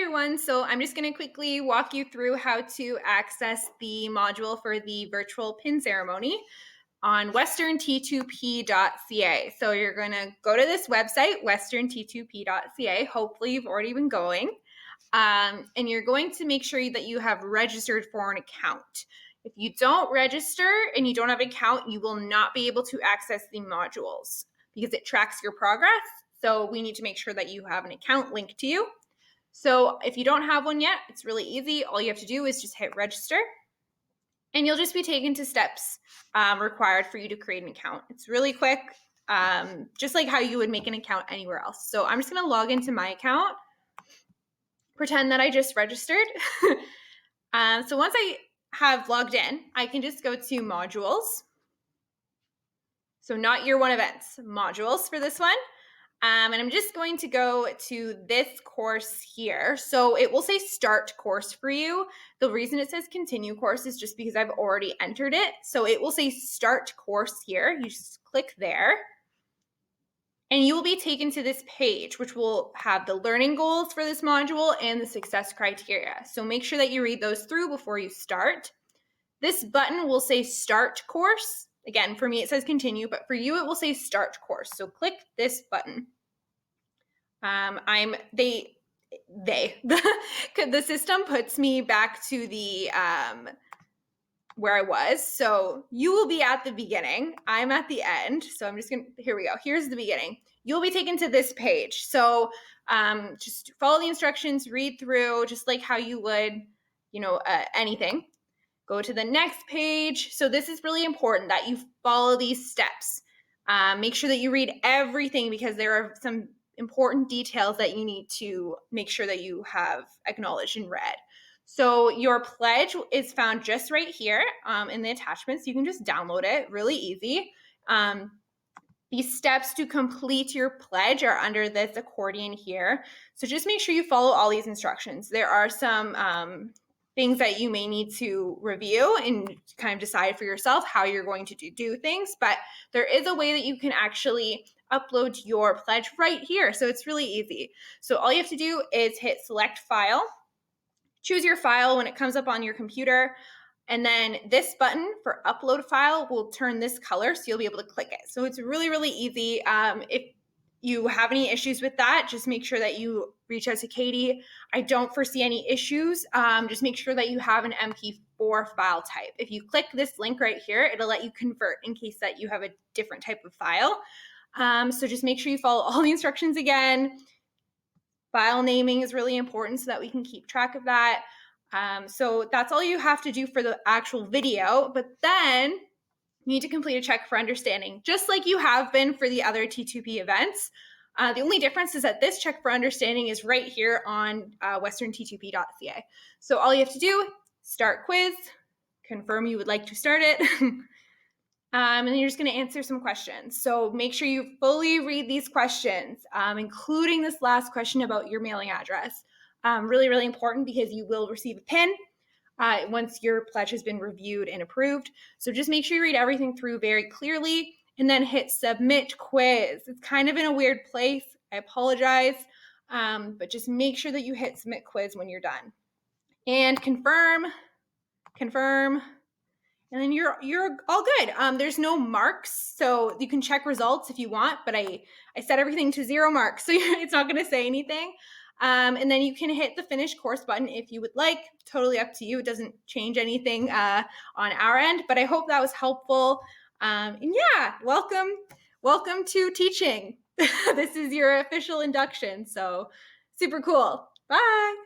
everyone. So I'm just going to quickly walk you through how to access the module for the virtual pin ceremony on westernt2p.ca. So you're going to go to this website, westernt2p.ca. Hopefully you've already been going. And you're going to make sure that you have registered for an account. If you don't register and you don't have an account, you will not be able to access the modules because it tracks your progress. So we need to make sure that you have an account linked to you. So if you don't have one yet, it's really easy. All you have to do is just hit register and you'll just be taken to steps required for you to create an account. It's really quick, just like how you would make an account anywhere else. So I'm just going to log into my account, pretend that I just registered. So once I have logged in, I can just go to modules. So not year one events, modules for this one. And I'm just going to go to this course here. So it will say start course for you. The reason it says continue course is just because I've already entered it. So it will say start course here. You just click there. And you will be taken to this page, which will have the learning goals for this module and the success criteria. So make sure that you read those through before you start. This button will say start course. Again, for me, it says continue, but for you, it will say start course. So click this button. The system puts me back to the, where I was. So you will be at the beginning. I'm at the end. So I'm just going to, here we go. Here's the beginning. You'll be taken to this page. So just follow the instructions, read through, just like how you would, anything. Go to the next page. So this is really important that you follow these steps. Make sure that you read everything because there are some important details that you need to make sure that you have acknowledged and read. So your pledge is found just right here in the attachments. You can just download it, really easy. These steps to complete your pledge are under this accordion here. So just make sure you follow all these instructions. There are some things that you may need to review and kind of decide for yourself how you're going to do things, but there is a way that you can actually upload your pledge right here. So it's really easy. So all you have to do is hit select file, choose your file when it comes up on your computer, and then this button for upload file will turn this color, so you'll be able to click it. So it's really, really easy. If you have any issues with that, just make sure that you reach out to Katie. I don't foresee any issues. Just make sure that you have an MP4 file type. If you click this link right here, it'll let you convert in case that you have a different type of file. So just make sure you follow all the instructions again. File naming is really important so that we can keep track of that. So that's all you have to do for the actual video, but then you need to complete a check for understanding, just like you have been for the other T2P events. The only difference is that this check for understanding is right here on westernt2p.ca. So all you have to do, start quiz, confirm you would like to start it, and then you're just going to answer some questions. So make sure you fully read these questions, including this last question about your mailing address. Really, really important because you will receive a pin once your pledge has been reviewed and approved. So just make sure you read everything through very clearly and then hit submit quiz. It's kind of in a weird place. I apologize, but just make sure that you hit submit quiz when you're done. And confirm, and then you're all good. There's no marks, so you can check results if you want, but I set everything to 0 marks, so it's not going to say anything. And then you can hit the finish course button if you would like. Totally up to you. It doesn't change anything on our end, but I hope that was helpful. And yeah, welcome to teaching. This is your official induction, so super cool. Bye.